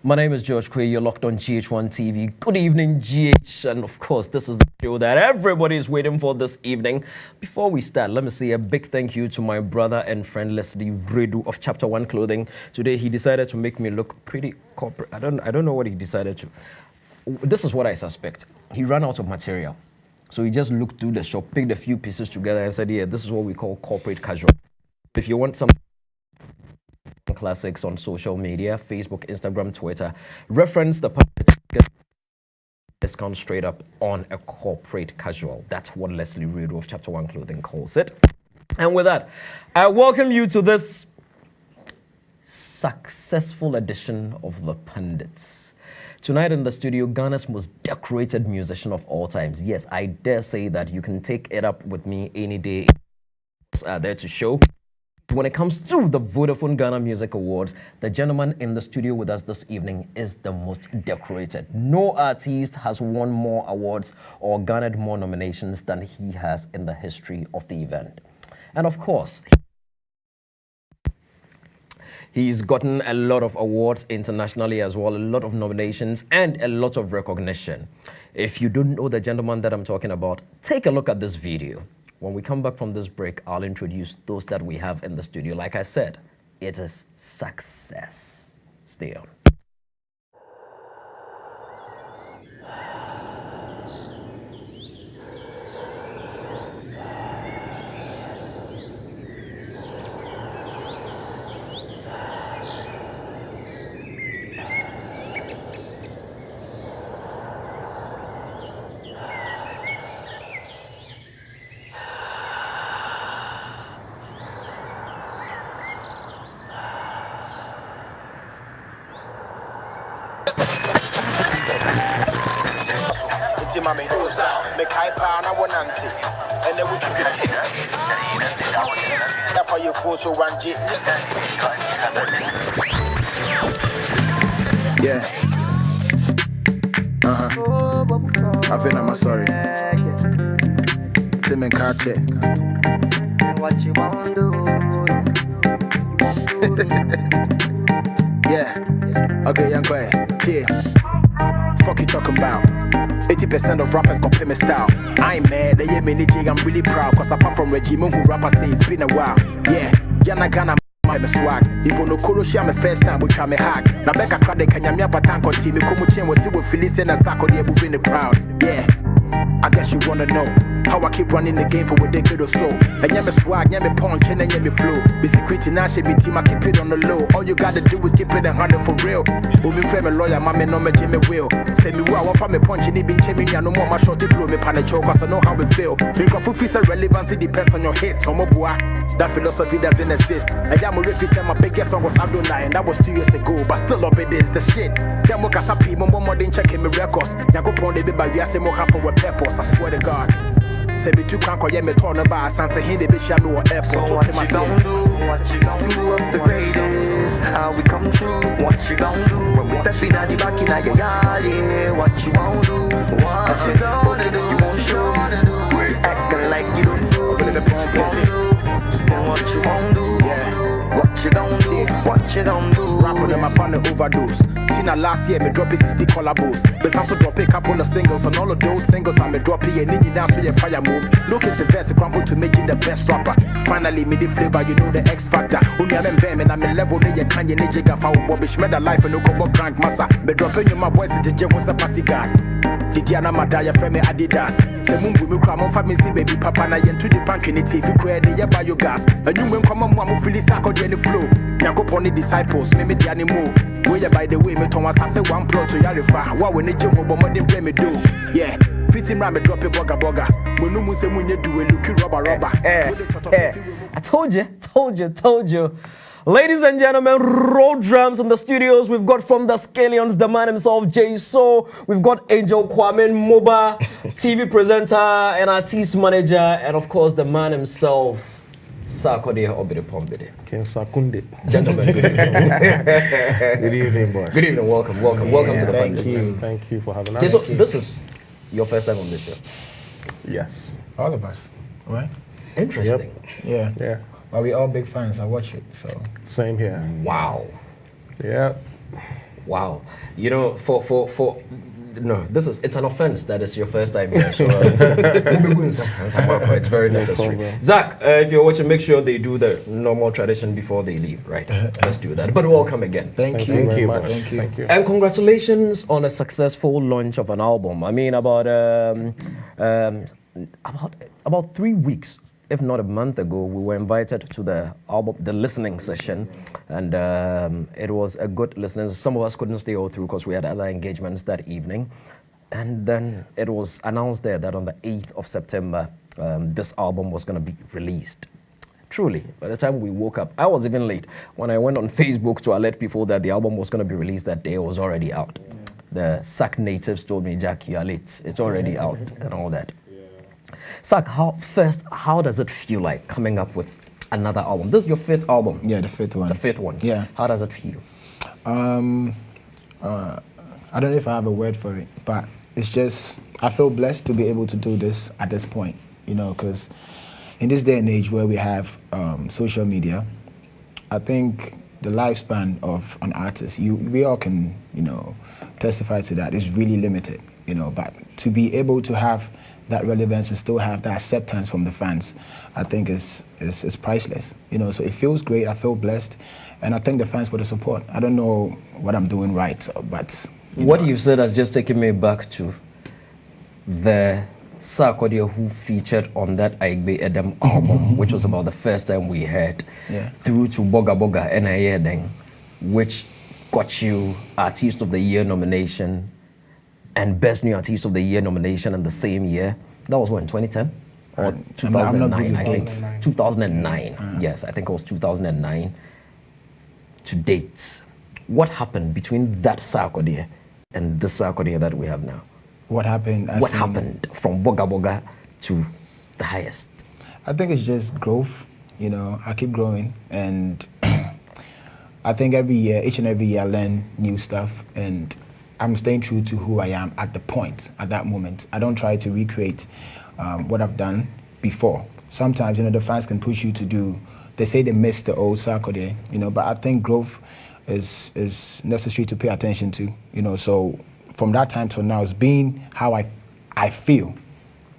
My name is George Quay. You're locked on GH1 TV. Good evening, GH. And of course, this is the show that everybody is waiting for this evening. Before we start, let me say a big thank you to my brother and friend Leslie Redu of Chapter 1 Clothing. Today, he decided to make me look pretty corporate. I don't know what he decided to. This is what I suspect. He ran out of material. So he just looked through the shop, picked a few pieces together and said, yeah, this is what we call corporate casual. If you want some classics on social media, Facebook, Instagram, Twitter, reference the discount straight up on a corporate casual. That's what Leslie Reed of Chapter 1 Clothing calls it. And with that, I welcome you to this successful edition of The Pundits. Tonight in the studio, Ghana's most decorated musician of all times. Yes, I dare say that you can take it up with me any day. Are there to show. When it comes to the Vodafone Ghana Music Awards, the gentleman in the studio with us this evening is the most decorated. No artist has won more awards or garnered more nominations than he has in the history of the event. And of course, he's gotten a lot of awards internationally as well, a lot of nominations and a lot of recognition. If you don't know the gentleman that I'm talking about, take a look at this video. When we come back from this break, I'll introduce those that we have in the studio. Like I said, it is success. Stay on. Yeah. I feel I'm sorry. Tim and Karte. What you want to do? Yeah. Okay, young boy. Yeah. Fuck you talking about? 80% of rappers compare my style. I ain't mad, they ain't many jig, I'm really proud. Cause apart from Reggie Moon, who rappers say it's been a while. Yeah, Yana Ghana, my swag. Even no Kuro share my first time, which I'm a hack. Now Becca Crade, Kanyamia Patan, continue, Kumuchen was with Phyllis and Sarkodie'S moving the crowd. Yeah, I guess you wanna know how I keep running the game for a decade or so. And yeah, me swag, yeah, me punch, and yeah, me flow. Be secret in Ashe, me team, I keep it on the low. All you gotta do is keep it 100 for real. Who me frame a lawyer, my man, no me Jimmy will. Say me well, I want from me punch, and it been chiming, no more my shorty flow, me panic choke, cause I know how it feel. You can fulfill relevancy depends on your hit, on my boy. That philosophy doesn't exist. And I'm a riff, said my biggest song was Adonai, and that was 2 years ago, but still up it is the shit. Then look at some people, more than checking my records. Now go pon the baby, I say more for a purpose, I swear to God. Say me too can't call me turn about Santa Hindi be shadow or airport. So what you gon' do? What you gon' do of the greatest? How we come through? What you gon' do? When we step in at the back in your yard, yeah. What you gon' do? What you gonna do? You won't show. You acting like you don't do. Say what you gon' do? Yeah. What you gon' do? What you gon' do? Rapper them I found an overdose. Tina last year me drop it 60 collabos. But also drop a couple of singles. And all of those singles I me drop it. And then now so you fire move. Look it's the verse crumble to make you the best rapper. Finally me the flavor, you know the X factor. Only I'm in bam and I'm in level ne you can you need jigga for bobbish made a life and no go crank massa. Me dropping you my boys to JJ was a passy guard. Didiana Madaya from me Adidas. Say Mungu me cram on for me see baby papa na yen to the pankinity if you create the biogas. And you when come on mo feel Sarkodie'S flow. Yanko pon the disciples, me the animal. Where by the way, me Thomas has say one plot to Yarifa. What when the jump but more than play me do. Yeah, fit him round me drop a bugger. When no mu say when you do a looky rubber. I told you. Ladies and gentlemen, road drums in the studios. We've got from the Scallions, the man himself, Jayso. We've got Angel Kwame Moba, TV presenter and artist manager, and of course the man himself, Sarkodie'S Obide Pombide. King Sakunde. Gentlemen, good evening. Good evening, boss. Good evening, welcome to the Pundits. Thank you for having us. Jayso, this is your first time on this show. Yes. All of us, right? Interesting. Yeah. Yeah. But we all big fans. I watch it, so. Same here. Wow. Yeah. Wow. You know, for no, it's an offense that it's your first time here. So it's very necessary. Zach, if you're watching, make sure they do the normal tradition before they leave, right? Let's do that. But welcome again. Thank you. very much. Thank you. And congratulations on a successful launch of an album. I mean, about 3 weeks, if not a month ago, we were invited to the listening session, and it was a good listening. Some of us couldn't stay all through because we had other engagements that evening. And then it was announced there that on the 8th of September, this album was going to be released. Truly, by the time we woke up, I was even late. When I went on Facebook to alert people that the album was going to be released that day, it was already out. The SAC natives told me, Jack, you are late. It's already out and all that. SAC, how does it feel like coming up with another album? This is your fifth album. Yeah, the fifth one. The fifth one. Yeah. How does it feel? I don't know if I have a word for it, but it's just, I feel blessed to be able to do this at this point, you know, because in this day and age where we have social media, I think the lifespan of an artist, we all can, you know, testify to that, is really limited, you know, but to be able to have that relevance and still have that acceptance from the fans, I think is priceless. You know, so it feels great. I feel blessed, and I thank the fans for the support. I don't know what I'm doing right, but what you said has just taken me back to the Sarkodie who featured on that Aigbe Edem album, which was about the first time we heard, through to Boga Boga N.I.A. which got you Artist of the Year nomination and Best New Artist of the Year nomination in the same year. That was what, in 2010? Or 2009, I think. 2009. Yes, I think it was 2009 to date. What happened between that Sarkodie and this Sarkodie that we have now? What happened? What happened from Boga Boga to the highest? I think it's just growth. You know, I keep growing, and I think every year, each and every year, I learn new stuff, and I'm staying true to who I am at the point, at that moment. I don't try to recreate what I've done before. Sometimes, you know, the fans can push you to do, they say they miss the old Sarkodie, you know, but I think growth is necessary to pay attention to, you know, so from that time till now, it's been how I feel,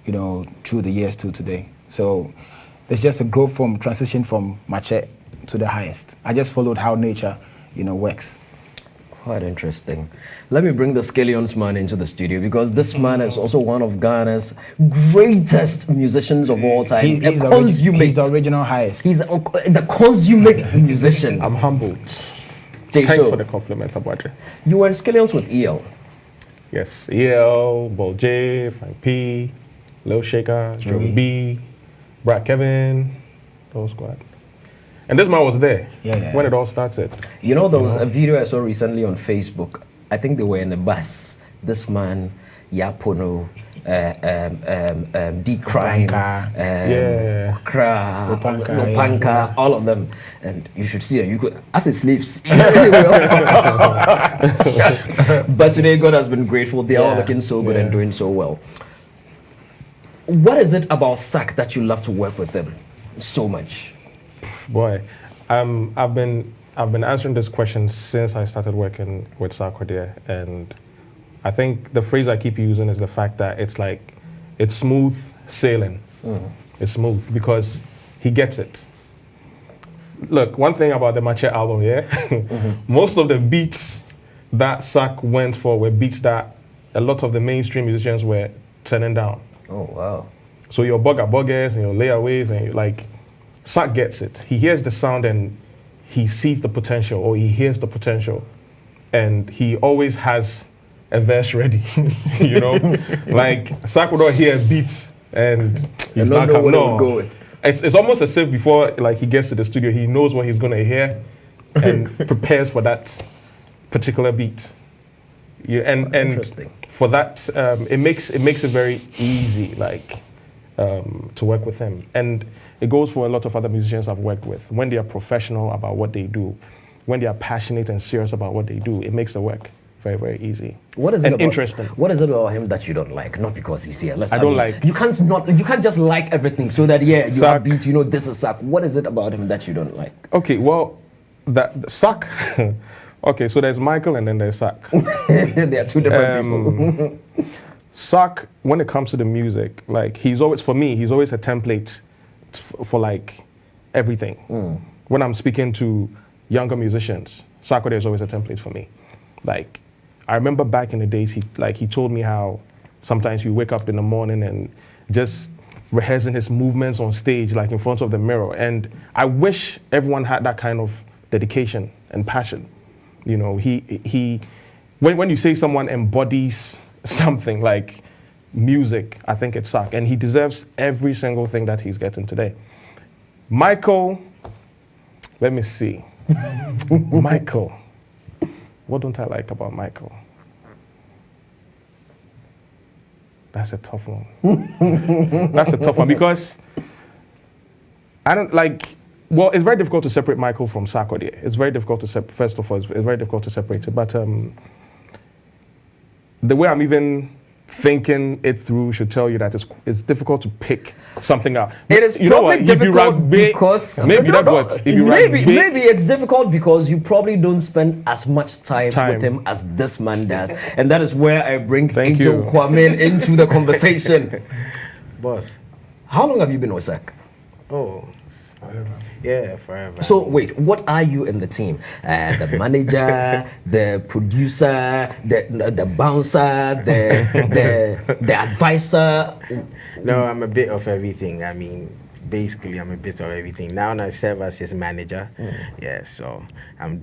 you know, through the years till today. So there's just a growth from transition from Mache to the highest. I just followed how nature, you know, works. Quite interesting. Let me bring the Scallions man into the studio, because this man is also one of Ghana's greatest musicians of all time. He's the original highest. He's the consummate musician. I'm humbled. Jayso, Thanks for the compliment, Abuadre. You were in Scallions with EL. Yes, EL, Ball J, Frank P, Lil Shaker, Joey B, Brad Kevin, the whole squad. And this man was there when it all started. You know, there was a video I saw recently on Facebook. I think they were in a bus. This man, Yapono, D-Crime, Lopanka, all of them. And you should see it. You could, as a slave, see But today, God has been grateful. They are all looking so good and doing so well. What is it about SAC that you love to work with them so much? Boy, I've been answering this question since I started working with Sarkodie, and I think the phrase I keep using is the fact that it's like, it's smooth sailing. It's smooth because he gets it. Look, one thing about the Mache album, most of the beats that Sark went for were beats that a lot of the mainstream musicians were turning down. Oh, wow. So your Boga Bogas and your layaways and like, Sark gets it. He hears the sound and he sees the potential, or he hears the potential, and he always has a verse ready. You know, like Sark would not hear beats and he's not know what to go with. It's almost as if before like he gets to the studio, he knows what he's gonna hear and prepares for that particular beat. And for that, it makes it very easy, like to work with him. And it goes for a lot of other musicians I've worked with. When they are professional about what they do, when they are passionate and serious about what they do, it makes the work very, very easy. What is it about, interesting. What is it about him that you don't like? Not because he's here. I don't like. You can't just like everything so that you have beat. You know, this is Sark. What is it about him that you don't like? Okay, well, that Sark Okay, so there's Michael and then there's Sark. They are two different people. Sark, when it comes to the music, like he's always a template for like everything. When I'm speaking to younger musicians, Sarkodie is always a template for me. Like, I remember back in the days, he told me how sometimes he wake up in the morning and just rehearsing his movements on stage, like in front of the mirror. And I wish everyone had that kind of dedication and passion. You know, when you say someone embodies something like music, I think it's Sark, and he deserves every single thing that he's getting today. Michael, let me see. Michael, what don't I like about Michael? That's a tough one. That's a tough one because I don't like. Well, it's very difficult to separate Michael from Sarkodie. It's very difficult to first of all, it's very difficult to separate it. But the way I'm even thinking it through should tell you that it's difficult to pick something out. It is probably difficult because maybe it's difficult because you probably don't spend as much time with him as this man does, and that is where I bring Angel Kwame into the conversation. Boss, how long have you been with Sark? Oh, yeah, forever. So wait, what are you in the team? The manager, the producer, the bouncer, the advisor? No, I'm a bit of everything. I mean, basically, I'm a bit of everything. Now I serve as his manager. Yeah, so I'm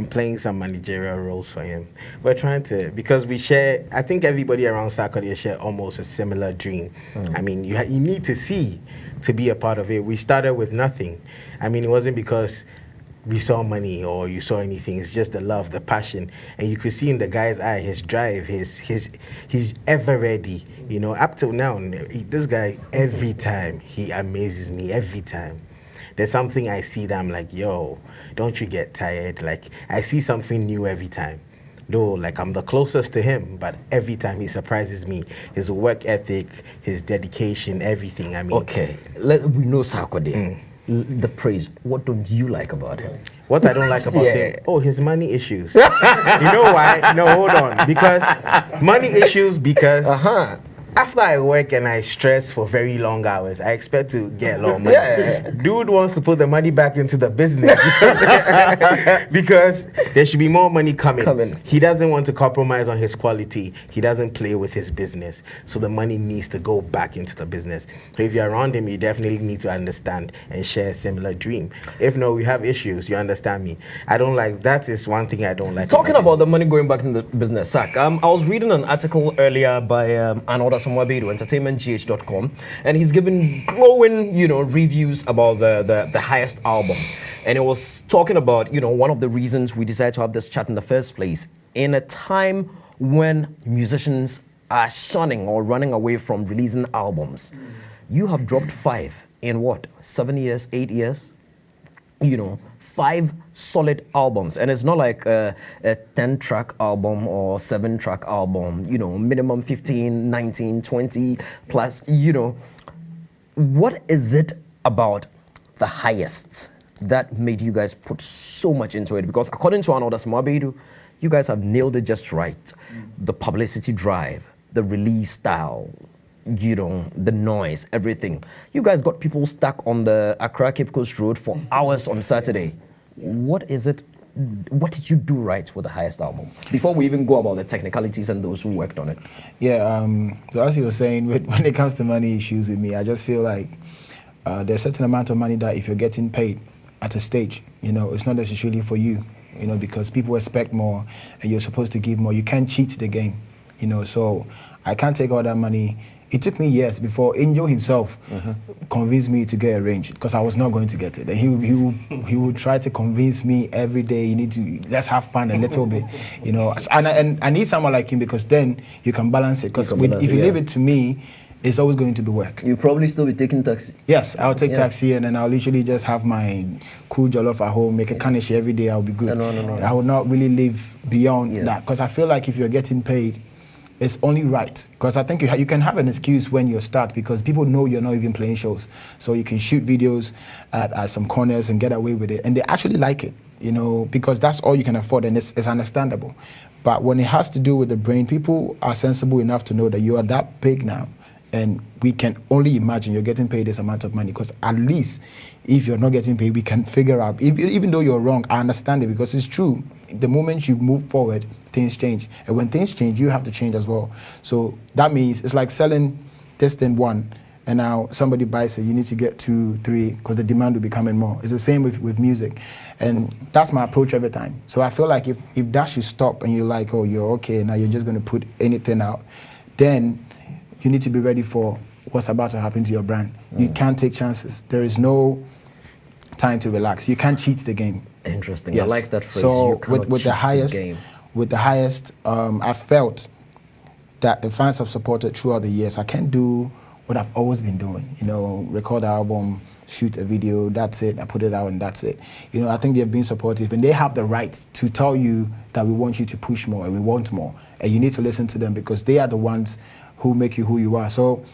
playing some managerial roles for him. We're trying to, because we share, I think everybody around Sarkodie share almost a similar dream. I mean, you need to see to be a part of it. We started with nothing. I mean, it wasn't because we saw money or you saw anything. It's just the love, the passion, and you could see in the guy's eye his drive, he's ever ready. You know, up till now, this guy, every time he amazes me. Every time there's something I see that I'm like, yo, don't you get tired? Like, I see something new every time. Though, like, I'm the closest to him, but every time he surprises me. His work ethic, his dedication, everything. I mean, okay, we know Sarkodie. The praise. What don't you like about him? What I don't like about him? Oh, his money issues. You know why? No, hold on. Because money issues. Because after I work and I stress for very long hours, I expect to get a lot of money. Dude wants to put the money back into the business because there should be more money coming. He doesn't want to compromise on his quality. He doesn't play with his business. So the money needs to go back into the business. So if you're around him, you definitely need to understand and share a similar dream. If no, we have issues. You understand me? That is one thing I don't like. Talking about the money going back into the business, Sark, I was reading an article earlier by another entertainmentgh.com, and he's given glowing, reviews about the highest album. And it was talking about, one of the reasons we decided to have this chat in the first place. In a time when musicians are shunning or running away from releasing albums, you have dropped 5 in what? 7 years, 8 years? 5 solid albums, and it's not like a 10-track album or 7-track album, minimum 15, 19, 20 plus, What is it about the highest that made you guys put so much into it? Because according to Another Smabedu, you guys have nailed it just right. The publicity drive, the release style, the noise, everything. You guys got people stuck on the Accra Cape Coast Road for hours on Saturday. What is it? What did you do right with the highest album? Before we even go about the technicalities and those who worked on it. Yeah, so as you were saying, when it comes to money issues with me, I just feel like there's a certain amount of money that if you're getting paid at a stage, it's not necessarily for you, because people expect more and you're supposed to give more. You can't cheat the game, so I can't take all that money. It took me years before Angel himself convinced me to get a range because I was not going to get it. And he would try to convince me every day. You need to let's have fun a little bit, And I need someone like him because then you can balance it. Because if you leave it to me, it's always going to be work. You probably still be taking taxi. Yes, I'll take taxi and then I'll literally just have my cool jollof at home, make a kanishi every day. I'll be good. No. I will not really live beyond that because I feel like if you're getting paid, it's only right, because I think you can have an excuse when you start, because people know you're not even playing shows, so you can shoot videos at some corners and get away with it, and they actually like it, because that's all you can afford, and it's understandable. But when it has to do with the brain, people are sensible enough to know that you are that big now, and we can only imagine you're getting paid this amount of money, because at least if you're not getting paid, we can figure out, even though you're wrong, I understand it, because it's true. The moment you move forward, things change. And when things change, you have to change as well. So that means it's like selling this thing one, and now somebody buys it, you need to get 2, 3, because the demand will be coming more. It's the same with music. And that's my approach every time. So I feel like if that should stop and you're like, oh, you're okay, now you're just going to put anything out, then you need to be ready for what's about to happen to your brand. You can't take chances. There is no time to relax. You can't cheat the game. Interesting. Yes. I like that phrase. So You cannot with the cheat highest, I felt that the fans have supported throughout the years. I can't do what I've always been doing. Record an album, shoot a video, that's it. I put it out and that's it. I think they've been supportive, and they have the right to tell you that we want you to push more and we want more, and you need to listen to them, because they are the ones who make you who you are. So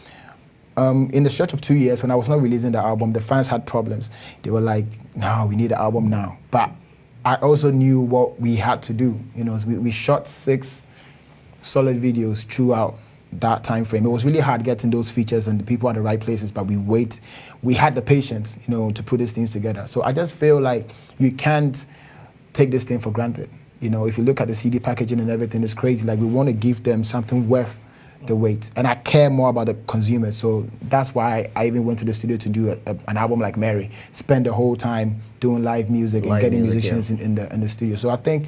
in the stretch of 2 years, when I was not releasing the album, the fans had problems. They were like, no, we need the album now. But I also knew what we had to do. We shot 6 solid videos throughout that time frame. It was really hard getting those features and the people at the right places, but we had the patience, to put these things together. So I just feel like you can't take this thing for granted. If you look at the CD packaging and everything, it's crazy. Like, we want to give them something worth the wait, and I care more about the consumers. So that's why I even went to the studio to do an album like Mary, spend the whole time doing live music and getting musicians in the studio. So I think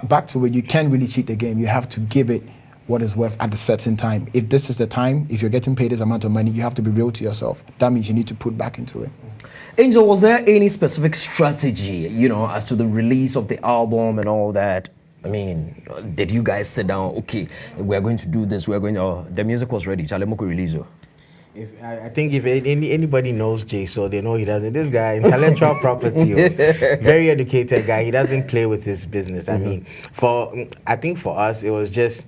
back to it, you can't really cheat the game. You have to give it what is worth at a certain time. If this is the time, if you're getting paid this amount of money, you have to be real to yourself. That means you need to put back into it. Angel, was there any specific strategy, as to the release of the album and all that? I mean, did you guys sit down, okay, we're going to do this, the music was ready, Chalemoku release you? I think if anybody knows Jayso, they know he doesn't. This guy, intellectual property, very educated guy. He doesn't play with his business. I mean, I think for us, it was just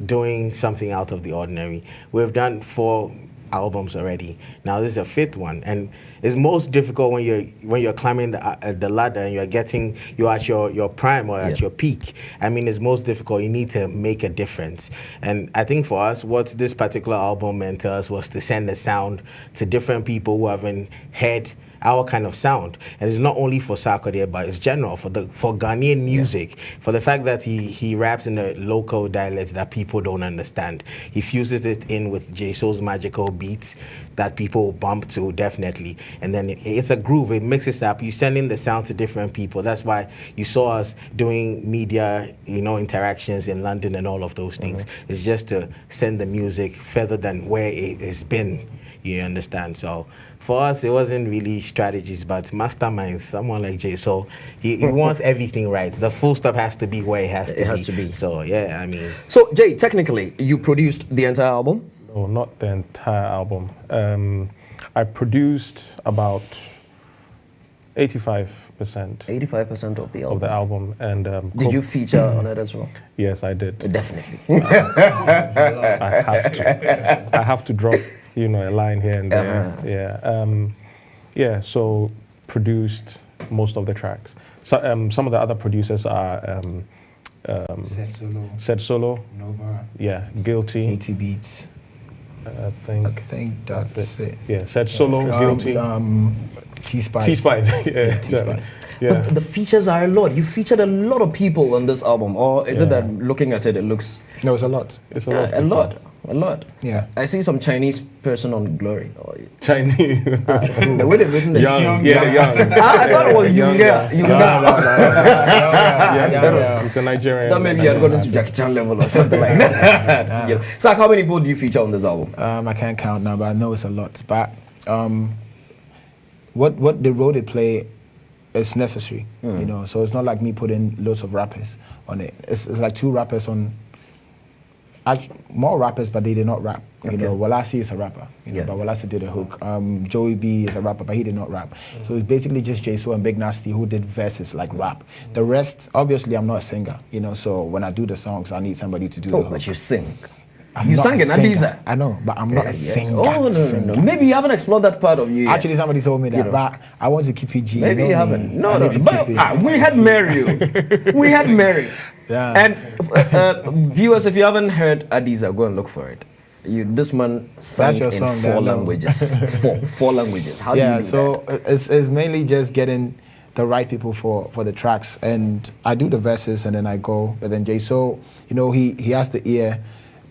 doing something out of the ordinary. We've done 4 albums already. Now this is a 5th one, and it's most difficult when you're climbing the ladder and you're at your prime or at your peak. I mean, it's most difficult. You need to make a difference, and I think for us, what this particular album meant to us was to send a sound to different people who haven't heard our kind of sound. And it's not only for Sarkodie, but it's general for Ghanaian music, for the fact that he raps in a local dialect that people don't understand. He fuses it in with Jayso's magical beats that people bump to, definitely. And then it's a groove, it mixes up. You send in the sound to different people. That's why you saw us doing media, interactions in London and all of those things. It's just to send the music further than where it has been. You understand? So for us, it wasn't really strategies, but masterminds. Someone like Jayso, he wants everything right. The full stop has to be where it has to be. So yeah, I mean. So Jay, technically, you produced the entire album? No, not the entire album. I produced about 85%. 85% of the album. Of the album, and did you feature on it as well? Yes, I did. Definitely. I have to drop, a line here and there. So produced most of the tracks. So some of the other producers are Said Solo, Nova, Guilty, 80 Beats. I think that's it. Yeah, Said Solo, Guilty. T-Spice. T-Spice. T-Spice. Yeah. But the features are a lot. You featured a lot of people on this album, or is it that looking at it looks? No, it's a lot. It's a lot. A lot. Yeah. I see some Chinese person on Glory. Chinese. The way they've written it. Young. I thought it was Young. It's a Nigerian. That maybe had gone into Jackie Chan level or something like that. So how many people do you feature on this album? I can't count now, but I know it's a lot. But what the role they play is necessary, So it's not like me putting loads of rappers on it. It's like 2 rappers on more rappers, but they did not rap. You Okay. know, Walasi is a rapper, you know, Yeah. but Walasi did a hook. Joey B is a rapper, but he did not rap. So it's basically just Jayso and Big Nasty who did verses like rap. The rest, obviously, I'm not a singer, you know, so when I do the songs, I need somebody to do the Oh, hook. but you sing. I'm You not sang a in singer. Adiza. I know, but I'm not a singer. Oh, no. Maybe you haven't explored that part of you yet. Actually, somebody told me that, You know. but I want to keep it G. Maybe know you me. haven't. I No. need to But, keep it. we had Mary. We had Mary. Yeah. And viewers, if you haven't heard Adiza, go and look for it. This man sang your in song that I 4 know. languages. four languages. How do Yeah, you do so that? it's mainly just getting the right people for the tracks, and I do the verses and then I go. But then Jayso, you know, he has the ear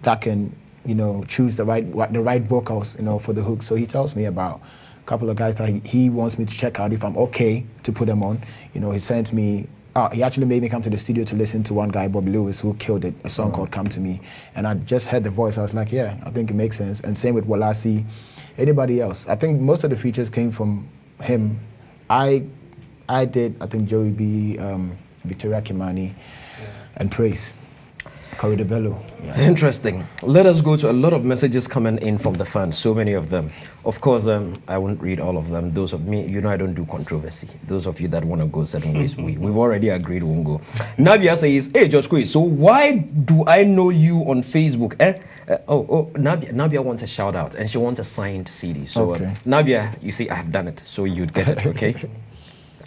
that can, you know, choose the right vocals, you know, for the hook. So he tells me about a couple of guys that he wants me to check out if I'm okay to put them on. You know, he sent me. He actually made me come to the studio to listen to one guy, Bobby Lewis, who killed it, a song called Come To Me. And I just heard the voice. I was like, yeah, I think it makes sense. And same with Walasi, anybody else. I think most of the features came from him. I did, I think, Joey B, Victoria Kimani, and Praise. Corey DeBello. Yeah. Interesting. Let us go to a lot of messages coming in from the fans, so many of them. Of course, I won't read all of them. Those of me, you know I don't do controversy. Those of you that want to go certain ways, we've already agreed we won't go. Nabia says, hey, George Kwe, so why do I know you on Facebook? Nabia wants a shout out and she wants a signed CD. So Okay. Nabia, you see, I have done it, so you'd get it, okay?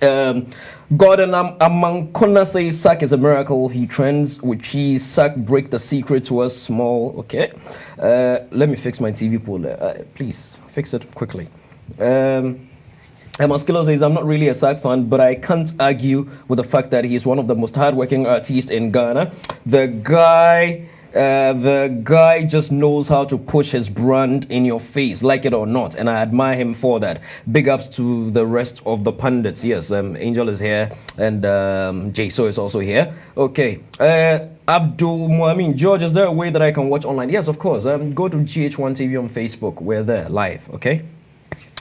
Gordon Amankona says Sack is a miracle. He trends with cheese. Sack break the secret to us small. Okay. Let me fix my TV pool. Please fix it quickly. Emaskilo says, I'm not really a Sack fan, but I can't argue with the fact that he is one of the most hardworking artists in Ghana. The guy just knows how to push his brand in your face, like it or not, and I admire him for that. Big ups to the rest of the pundits. Yes, Angel is here, and Jayso is also here. Okay, Abdul Muamin George, is there a way that I can watch online? Yes, of course. Go to GH1 TV on Facebook. We're there live. Okay.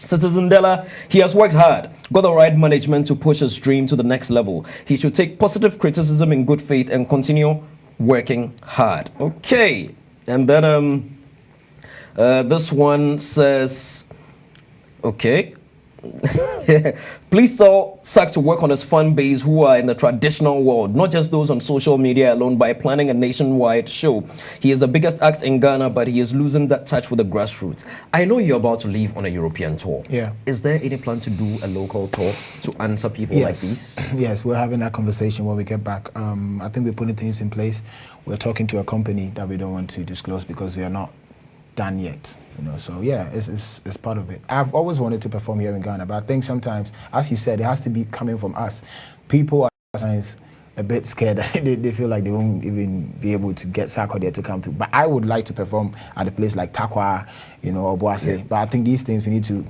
Citizen Della, he has worked hard, got the right management to push his dream to the next level. He should take positive criticism in good faith and continue working hard. Okay, and then this one says, okay, please tell Sack to work on his fan base who are in the traditional world, not just those on social media alone, by planning a nationwide show. He is the biggest act in Ghana, but he is losing that touch with the grassroots. I know you're about to leave on a European tour. Yeah. Is there any plan to do a local tour to answer people like these? Yes, we're having that conversation when we get back. I think we're putting things in place. We're talking to a company that we don't want to disclose because we are not done yet. You know, so yeah, it's part of it. I've always wanted to perform here in Ghana, but I think sometimes, as you said, it has to be coming from us. People are sometimes a bit scared that they feel like they won't even be able to get Sarkodie to come through. But I would like to perform at a place like Takwa, you know, or Boise. Yeah. But I think these things we need to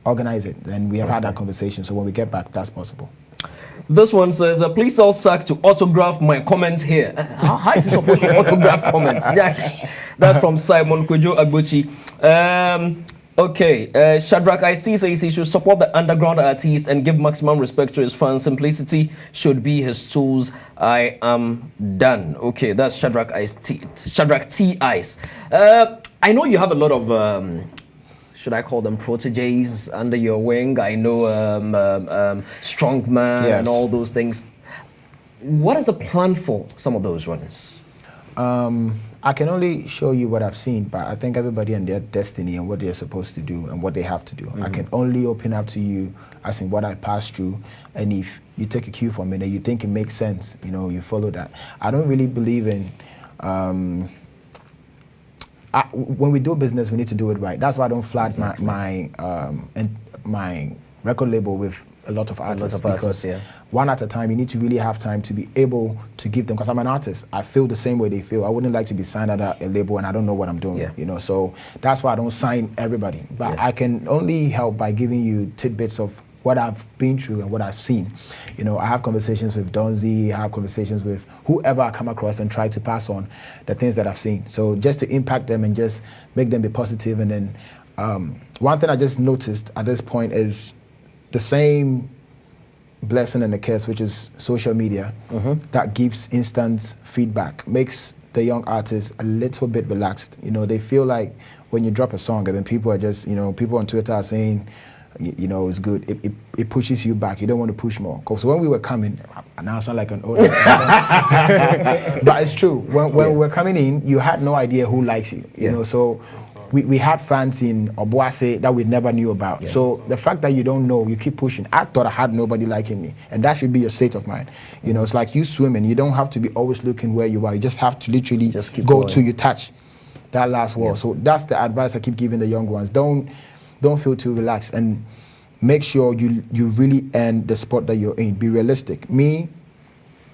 organize it, and we have had that conversation. So when we get back, that's possible. This one says, please tell Sack to autograph my comments here. How is he supposed to autograph comments? Yeah. That's from Simon Kojo Agbochi. Okay, Shadrach IC says he should support the underground artist and give maximum respect to his fans. Simplicity should be his tools. I am done. Okay, that's Shadrach T Ice. I know you have a lot of should I call them proteges under your wing? I know Strongman yes. and all those things. What is the plan for some of those ones? I can only show you what I've seen, but I think everybody and their destiny and what they're supposed to do and what they have to do. I can only open up to you as in what I passed through, and if you take a cue from it and you think it makes sense, you know, you follow that. I don't really believe in when we do business, we need to do it right. That's why I don't flag my record label with a lot of artists, because one at a time, you need to really have time to be able to give them, because I'm an artist. I feel the same way they feel. I wouldn't like to be signed at a label and I don't know what I'm doing, you know, so that's why I don't sign everybody. But I can only help by giving you tidbits of what I've been through and what I've seen. You know, I have conversations with Donzi, I have conversations with whoever I come across and try to pass on the things that I've seen. So just to impact them and just make them be positive. And then one thing I just noticed at this point is the same blessing and the curse, which is social media, that gives instant feedback, makes the the young artists a little bit relaxed. You know, they feel like when you drop a song and then people are just, you know, people on Twitter are saying, you know, it's good. It pushes you back. You don't want to push more. Because when we were coming, I now sound like an old but it's true. When we were coming in, you had no idea who likes you. You know, so we had fans in Obuase that we never knew about. So the fact that you don't know, you keep pushing. I thought I had nobody liking me, and that should be your state of mind. You know, it's like you swimming. You don't have to be always looking where you are. You just have to literally just keep go going. till you touch that last wall. So that's the advice I keep giving the young ones. Don't feel too relaxed, and make sure you really earn the spot that you're in. Be realistic. Me,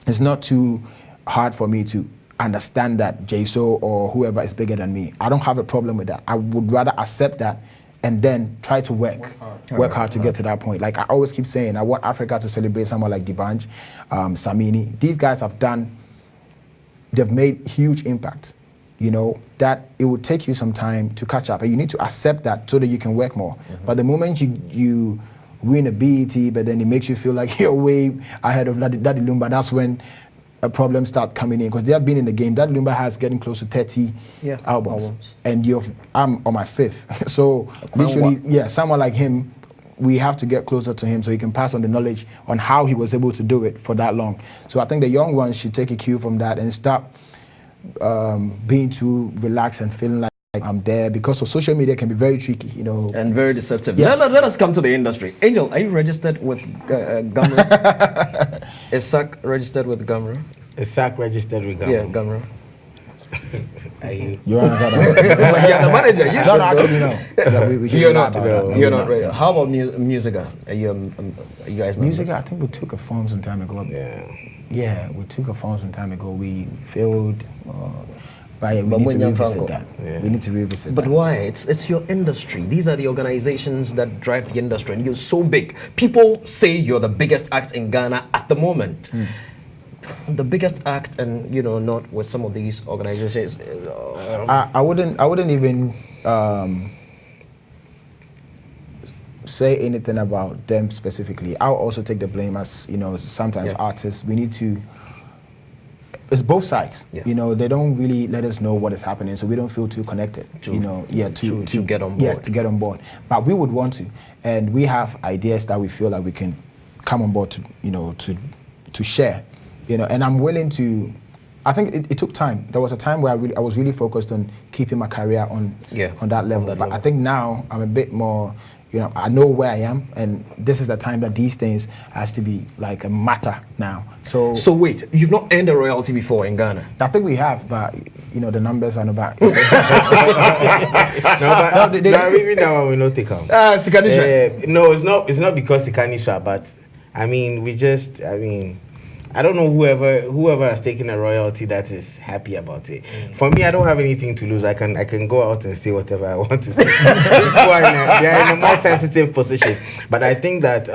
it's not too hard for me to understand that Jayso or whoever is bigger than me. I don't have a problem with that. I would rather accept that and then try to work hard to get to that point. Like I always keep saying, I want Africa to celebrate someone like Dibanj, Samini. These guys they've made huge impact. You know, that it would take you some time to catch up, and you need to accept that so that you can work more. But the moment you win a BET, but then it makes you feel like you're way ahead of Daddy Lumba, that's when a problem start coming in, because they have been in the game. Daddy Lumba has getting close to 30 albums, and I'm on my 5th. So literally, someone like him, we have to get closer to him so he can pass on the knowledge on how he was able to do it for that long. So I think the young ones should take a cue from that and stop being too relaxed and feeling like I'm there, because of social media can be very tricky, you know. And very deceptive. Yes. Let us come to the industry. Angel, are you registered with Gumroad? Is Sak registered with Gumroad? Is Sak registered with Gumroad? Yeah, Gumroad. Are you? You answer that. Yeah, the manager. You should actually know. Yeah, we should You're know not. about that. You're not ready. How about Musica? Are you guys? Music, I think we took a form some time ago. Yeah, we took a form some time ago. We failed. But we need to revisit that. We need to revisit But that. why? It's your industry. These are the organizations that drive the industry, and you're so big. People say you're the biggest act in Ghana at the moment. The biggest act, and you know, not with some of these organizations. I wouldn't even say anything about them specifically. I'll also take the blame, as you know, sometimes artists, we need to, it's both sides. You know, they don't really let us know what is happening, so we don't feel too connected. To get on board. Yes, to get on board. But we would want to, and we have ideas that we feel like we can come on board to, you know, to share. You know, and I'm willing to. I think it took time. There was a time where I was really focused on keeping my career on that level. But I think now I'm a bit more. You know, I know where I am, and this is the time that these things has to be like a matter now. So wait, you've not earned a royalty before in Ghana? I think we have, but you know the numbers are not back. Even that one we not take out. No, it's not because Sikanisha, but I mean I don't know whoever has taken a royalty that is happy about it. For me, I don't have anything to lose. I can go out and say whatever I want to say. They are in a more sensitive position. But I think that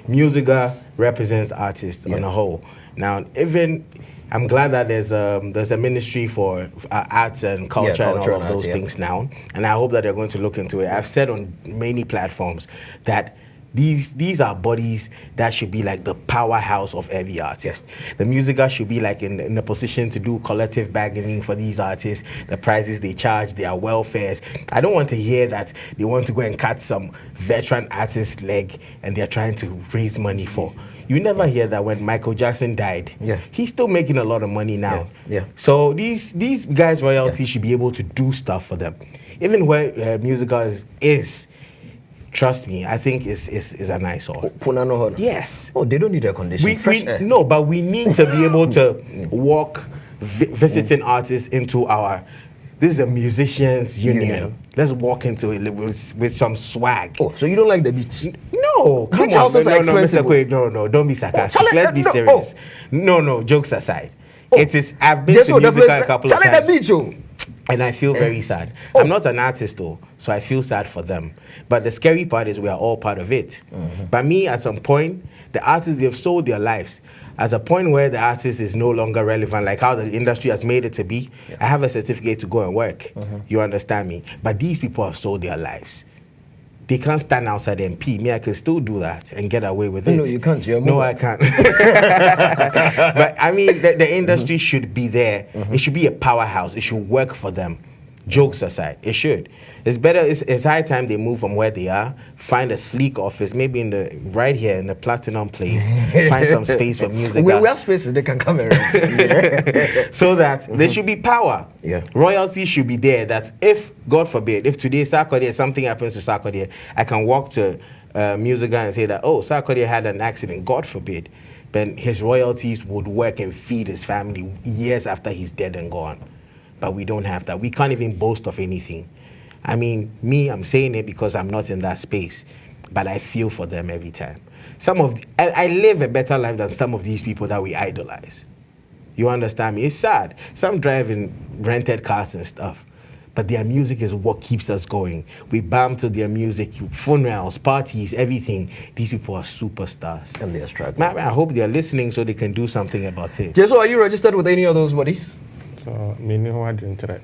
Musica represents artists on a whole. Now, even I'm glad that there's a ministry for arts and culture and all of those things now. And I hope that they're going to look into it. I've said on many platforms that these are bodies that should be like the powerhouse of every artist. The Musica should be like in a position to do collective bargaining for these artists, the prices they charge, their welfares. I don't want to hear that they want to go and cut some veteran artist's leg and they're trying to raise money for. You never hear that. When Michael Jackson died, he's still making a lot of money now. So these guys' royalties should be able to do stuff for them. Even where Musica is, trust me, I think is a nice one. Yes. Oh, they don't need air conditioning. No, but we need to be able to walk visiting artists into our. This is a musicians union. Let's walk into it with some swag. Oh, so you don't like the beach? No, come Beach on. houses are expensive. Mr. Quaid, no, don't be sarcastic. Let's be serious. No, jokes aside. It is. I've been to Musica a couple of times. The beach, and I feel very sad. I'm not an artist though, so I feel sad for them. But the scary part is we are all part of it. But me, at some point, the artists, they've sold their lives. As a point where the artist is no longer relevant, like how the industry has made it to be, I have a certificate to go and work. You understand me? But these people have sold their lives. They can't stand outside MP. Me, I can still do that and get away with it. No, you can't. You're No, mobile. I can't. But I mean, the industry should be there. It should be a powerhouse. It should work for them. Jokes aside, it should. It's better. It's high time they move from where they are. Find a sleek office, maybe right here in the Platinum Place. Find some space for music. We have spaces they can come around. So that there should be power. Yeah. Royalty should be there. That if, God forbid, if today Sarkodie, something happens to Sarkodie, I can walk to music guy and say that, oh, Sarkodie had an accident. God forbid. Then his royalties would work and feed his family years after he's dead and gone. But we don't have that. We can't even boast of anything. I mean, I'm saying it because I'm not in that space, but I feel for them every time. I live a better life than some of these people that we idolize. You understand me? It's sad. Some drive in rented cars and stuff, but their music is what keeps us going. We bam to their music, funerals, parties, everything. These people are superstars. And they're struggling. Man, I hope they're listening so they can do something about it. Jayso, are you registered with any of those bodies? Me no one didn't try.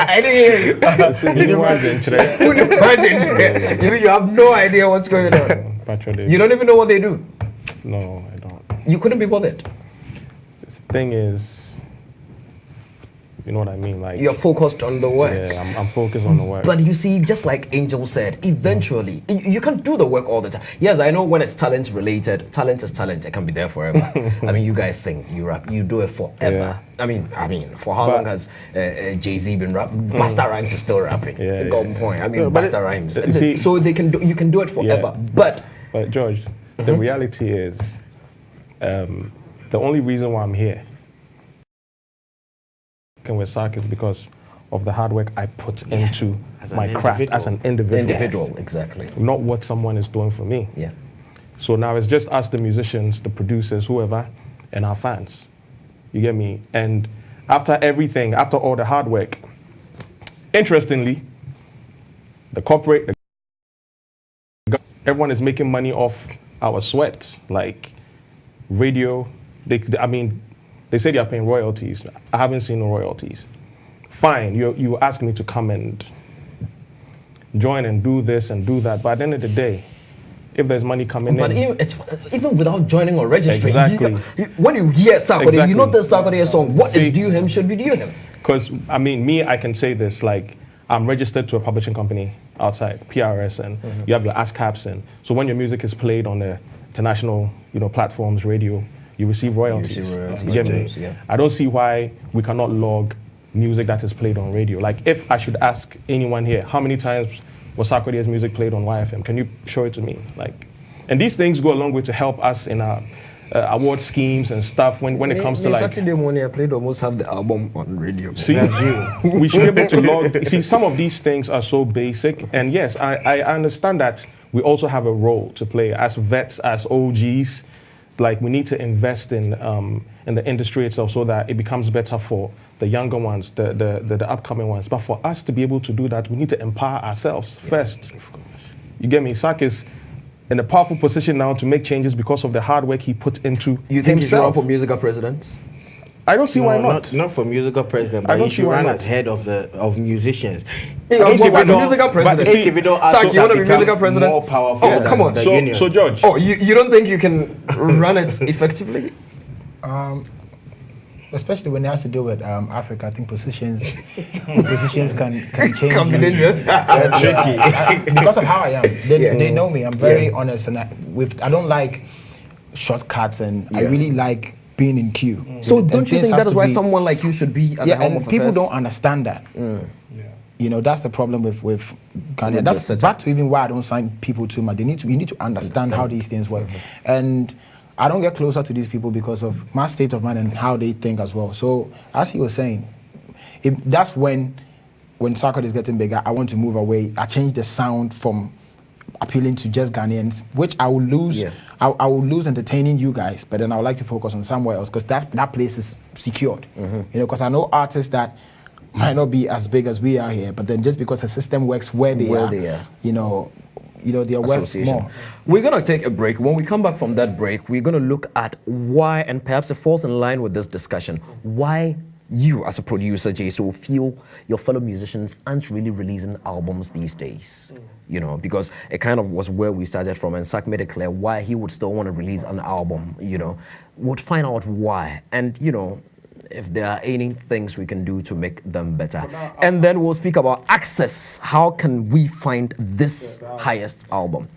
I didn't hear you. Me no one didn't try. You have no idea what's going on. You don't even know what they do. No, I don't. You couldn't be bothered. The thing is, you know what I mean? Like, You're focused on the work. yeah, I'm focused on the work. But you see, just like Angel said, eventually, you can't do the work all the time. Yes, I know when it's talent related, talent is talent. It can be there forever. I mean, you guys sing, you rap, you do it forever. Yeah. I mean, for how long has Jay-Z been rapping? Busta Rhymes is still rapping. Yeah, Golden point. I mean, No, but Busta Rhymes. you see- So you can do it forever. But But George, the reality is, the only reason why I'm here with Sark is because of the hard work I put into As an my craft as an individual. exactly. Not what someone is doing for me. Yeah. So now it's just us, the musicians, the producers, whoever, and our fans. You get me? And after everything, after all the hard work, interestingly, the corporate, everyone is making money off our sweat. Like radio, they say they are paying royalties. I haven't seen no royalties. Fine, you ask me to come and join and do this and do that, but at the end of the day, if there's money coming But in, even without joining or registering, Exactly. When you hear Sarkodie, you know the Exactly. Sarkodie song. What is See- due him should be due him. because I can say this, like, I'm registered to a publishing company outside, PRS, and you have your ASCAPs, and so when your music is played on the international, platforms, radio, you receive royalties. You get me? Yeah. I don't see why we cannot log music that is played on radio. Like, if I should ask anyone here, how many times was Sarkodie's music played on YFM? Can you show it to me? Like, and these things go a long way to help us in our award schemes and stuff when it comes to like. Saturday morning, I played almost half the album on radio. See, we should be able to log. See, some of these things are so basic, and yes, I understand that we also have a role to play as vets, as OGs. Like, we need to invest in the industry itself so that it becomes better for the younger ones, the upcoming ones. But for us to be able to do that, we need to empower ourselves first. You get me? Sark is in a powerful position now to make changes because of the hard work he put into You think you should run himself. for musical president? I don't see why not. Not for musical president, I but don't he see should why run not. as head of musicians. Hey, as a Individual- musical president. but individual Sark, artists you want to have be musical become president? more powerful Oh, than come on. the So, union. so George, Oh, you don't think you can run it effectively? Especially when it has to do with Africa, I think positions can change. Can be you. dangerous. Because of how I am. Yeah. They know me. I'm very honest, and I don't like shortcuts, and I Yeah. really like being in queue. So And don't you things think have that is to why be- someone like you should be at the Yeah, helm and of people affairs? don't understand that. That's the problem with Ghana. With That's the back to even why I don't sign people too much. You need to understand how these things work. And I don't get closer to these people because of my state of mind and how they think as well. So as he was saying, that's when Sarkodie is getting bigger, I want to move away. I change the sound from appealing to just Ghanaians, which I will lose. Yeah. I will lose entertaining you guys, but then I would like to focus on somewhere else because that place is secured. Because I know artists that might not be as big as we are here, but then just because the system works where they are, they are. they are worth Association. more. We're going to take a break. When we come back from that break, we're going to look at why, and perhaps it falls in line with this discussion, why you as a producer, Jayso, feel your fellow musicians aren't really releasing albums these days? You know, because it kind of was where we started from, and Sak made it clear why he would still want to release an album, you know. Would find out why, and, you know, if there are any things we can do to make them better. And then we'll speak about access. How can we find this highest album?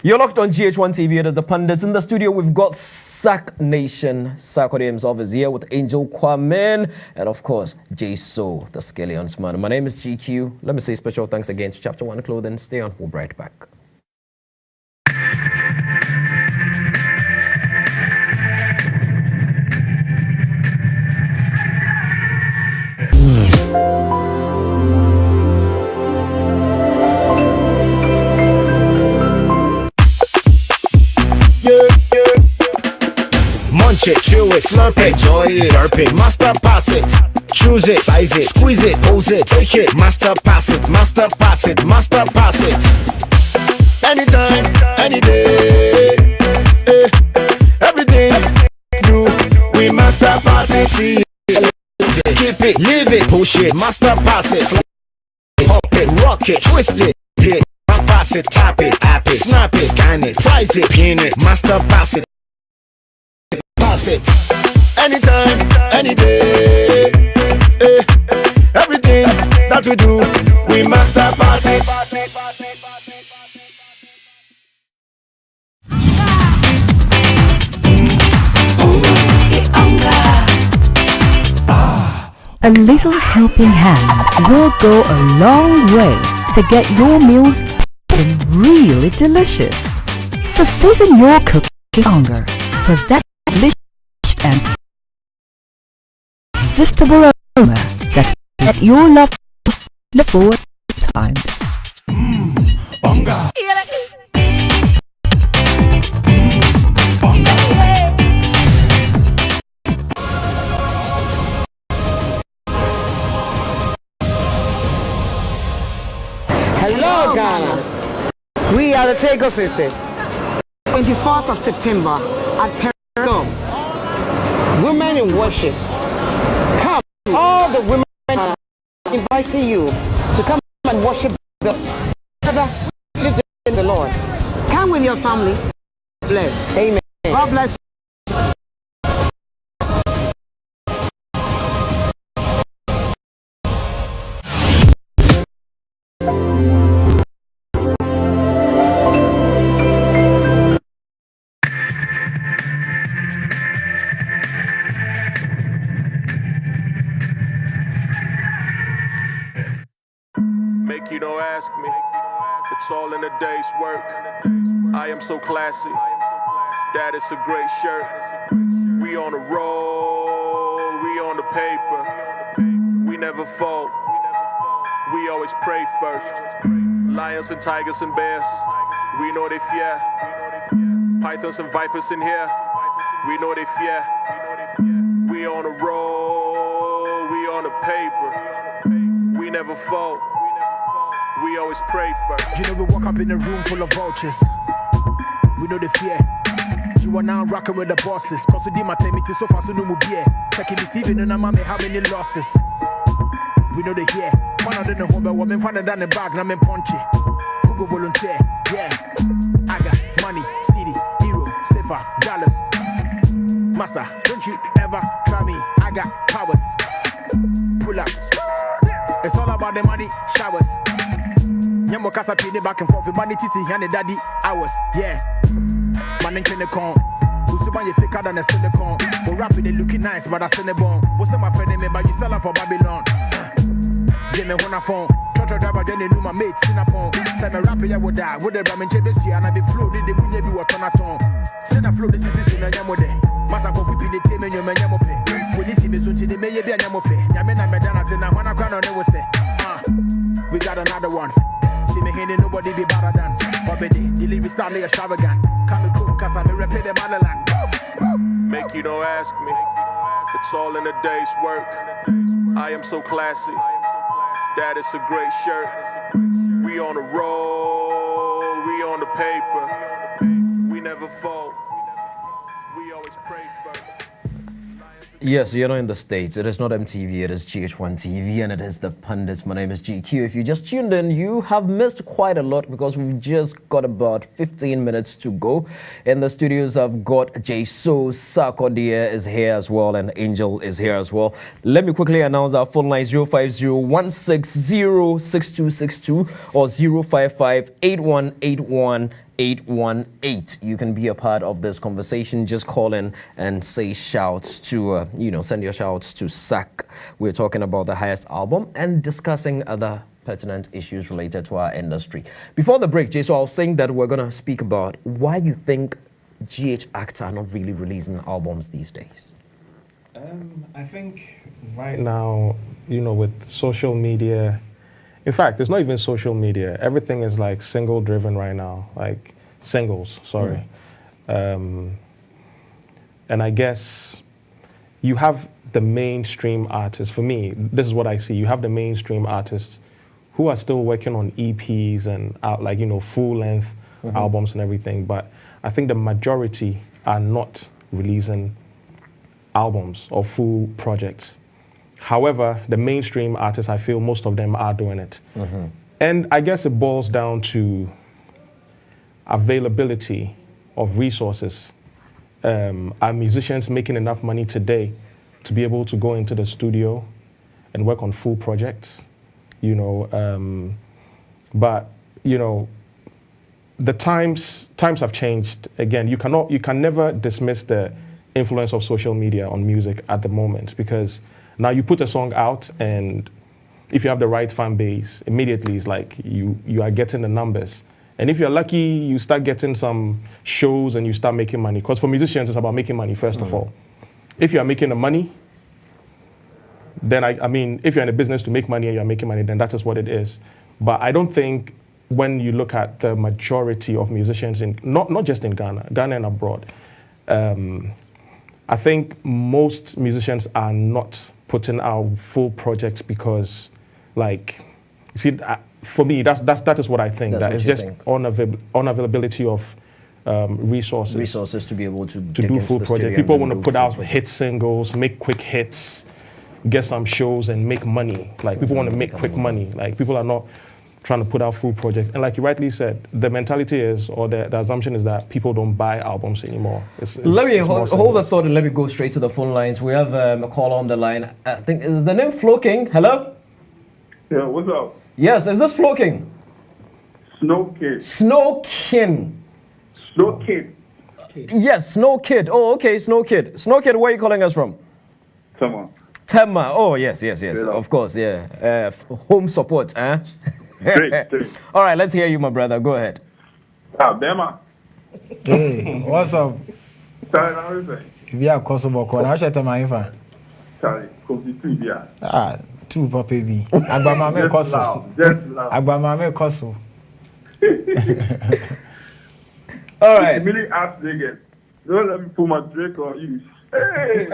You're locked on GH1 TV. It is the Pundits. In the studio, we've got Sak Nation. Sarkodie himself is here with Angel Kwamen, and of course, Jayso, the Scallions man. My name is GQ. Let me say special thanks again to Chapter 1 Clothing. Stay on, we'll be right back. Munch it, chew it, slurp it, enjoy it, slurp it, master pass it, choose it, size it, squeeze it, pose it, take it, master pass it, master pass it, master pass it. Anytime, any day, everything do, we master pass it, see it, skip it, leave it, push it, master pass it, hop it, rock it, twist it, hit, pass it, tap it, app it, snap it, scan it, price it, pin it, master pass it. Pass it anytime, any day. Everything that we do, we master pass it. A little helping hand will go a long way to get your meals really delicious. So season your cooking hunger for that delicious and irresistible aroma that let your love for times. Bonga. Hello, Ghana. We are the Tego Sisters. 24th of September at Perigom. Women in worship. Come, all the women are inviting you to come and worship the Lord. Come with your family. Bless. Amen. God bless you. Make you don't ask me, it's all in a day's work. I am so classy, that is a great shirt. We on the roll, we on the paper. We never fold, we always pray first. Lions and tigers and bears, we know they fear. Pythons and vipers in here, we know they fear. We on the roll, we on the paper. We never fold, we always pray first. You know we walk up in a room full of vultures. We know the fear. You are now rocking with the bosses. Cause you did my time to so far so no more beer. Checking this evening and I'm how many losses. We know the here. One of them home but woman finding down the bag and I'm in punchy. Who go volunteer? Yeah. I got money, city, hero, Stefan, dollars. Massa, don't you ever try me. I got powers. Pull up. It's all about the money, showers. Nyamo kasa pay the back and forth. Money titi and the daddy hours. Yeah. Man in con. Who's the one you fake out on the silicone? But rapping they looking nice, but I send a bone. What's my friend in me, but you sell her for Babylon. Give me one phone. Trotro driver, then they knew my mate, Sinapon. Say me rapping, I would die. Would the ramen check this year and I be flow. Did the bunye be what on a ton? Send a flow, this is in a yamode. Massa coffee pin the team and your man yamope. When you see me soon, they may be a yamope. Yamena Medana, and I want to crown on it, say, we got another one. See me here, nobody be better than. Forbiddy, delivery style extravagant. Come cook, cause I be repeat the motherland. Make you don't ask me, it's all in a day's work. I am so classy, that is a great shirt. We on the roll, we on the paper. We never fold, we always pray first. Yes, you're not in the States. It is not MTV, it is GH1 TV, and it is the pundits. My name is GQ. If you just tuned in, you have missed quite a lot because we've just got about 15 minutes to go. In the studios, I've got Jayso, Sarkodie'S is here as well, and Angel is here as well. Let me quickly announce our phone line 050-160-6262 or 055-8181. 818. You can be a part of this conversation. Just call in and say shouts to, send your shouts to SAC. We're talking about the highest album and discussing other pertinent issues related to our industry. Before the break, Jay, so I was saying that we're going to speak about why you think GH acts are not really releasing albums these days. I think right now, with social media, in fact, it's not even social media. Everything is like single driven right now, like singles, sorry. And I guess you have the mainstream artists. For me, this is what I see. You have the mainstream artists who are still working on EPs and full length albums and everything. But I think the majority are not releasing albums or full projects. However, the mainstream artists, I feel most of them are doing it. And I guess it boils down to availability of resources. Are musicians making enough money today to be able to go into the studio and work on full projects? But the times have changed. Again, you can never dismiss the influence of social media on music at the moment, because now you put a song out, and if you have the right fan base, immediately it's like you are getting the numbers. And if you're lucky, you start getting some shows and you start making money. Because for musicians, it's about making money first of all. If you are making the money, then I mean, if you're in a business to make money and you're making money, then that is what it is. But I don't think when you look at the majority of musicians in not just in Ghana and abroad, I think most musicians are not putting out full projects because, for me, that is what I think. That's that what it's you just think. unavailability of resources. Resources to be able to Do full projects. People want to put out hit singles, make quick hits, get some shows, and make money. People want to make quick money. People are not trying to put out full projects. And like you rightly said, the mentality is, or the assumption is that people don't buy albums anymore. Let me hold the thought and let me go straight to the phone lines. We have a caller on the line. I think, is the name Flo King? Hello? Yeah, what's up? Yes, is this Flo King? Snow Kid. Snow King. Snow Kid. Yes, Snow Kid. Oh, okay, Snow Kid. Snow Kid, where are you calling us from? Come on. Tema. Oh, yes. Of course, yeah. Home support, huh? Great. All right, let's hear you, my brother. Go ahead. Bema. Hey, what's up? Charlie, how is it? If you have Kosovo, I'll shut my info. Charlie, come to Trivia. Two Papa B. Agbamame Kosovo. Just loud. Agbamame Kosovo. All right. Really ask again. Don't let me put my drink on you. Hey.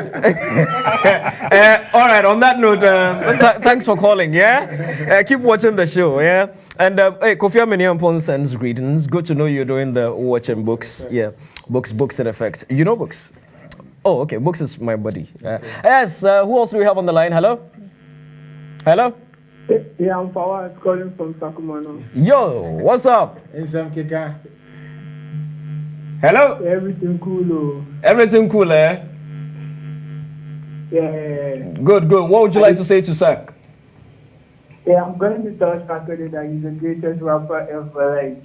All right, on that note, thanks for calling, yeah? Keep watching the show, yeah? And hey, Kofi Aminiampon sends greetings. Good to know you're doing the watching books. Yeah, books in effect. You know books? Oh, okay, books is my buddy. Yes, who else do we have on the line? Hello? Yeah, I'm Fawad calling from Sacramento. Yo, what's up? Hello? Everything cool, oh. Everything cool, eh? Yeah. Good. What would you like to say to Sack? Yeah, I'm going to tell Sarkodie that he's the greatest rapper ever.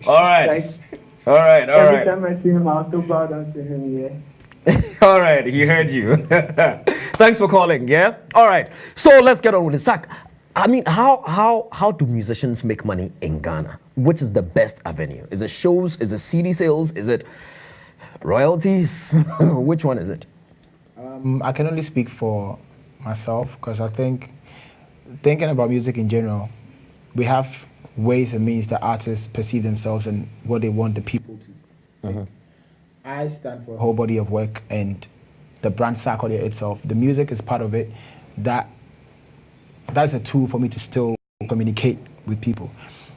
All right. Every time I see him, I'll so proud of him, yeah. All right, he heard you. Thanks for calling, yeah? All right, so let's get on with it. Sack, I mean, how do musicians make money in Ghana? Which is the best avenue? Is it shows? Is it CD sales? Is it royalties? Which one is it? I can only speak for myself because I think, thinking about music in general, we have ways and means that artists perceive themselves and what they want the people to. I stand for a whole body of work and the brand Sarkodie itself. The music is part of it. That's a tool for me to still communicate with people.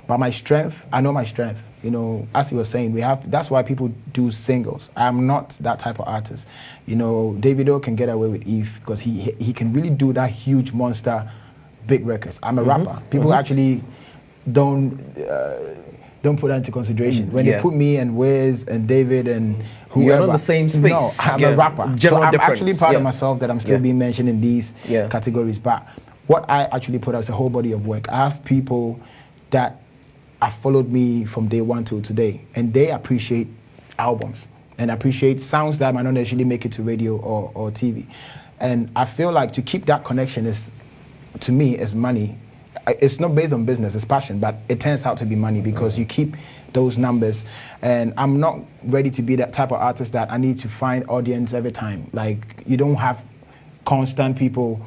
But my strength, I know my strength. You know, as you were saying, that's why people do singles. I'm not that type of artist. You know, Davido can get away with Eve because he can really do that huge monster, big records. I'm a rapper. People actually don't put that into consideration. When they put me and Wiz and David and whoever, you're not in the same space. No, I'm a rapper. General so I'm difference. actually proud of myself that I'm still being mentioned in these Yeah. categories. But what I actually put out is a whole body of work. I have people that have followed me from day one till today, and they appreciate albums and appreciate sounds that might not necessarily make it to radio or TV. And I feel like to keep that connection is, to me, is money. It's not based on business, it's passion, but it turns out to be money because you keep those numbers. And I'm not ready to be that type of artist that I need to find audience every time. Like, you don't have constant people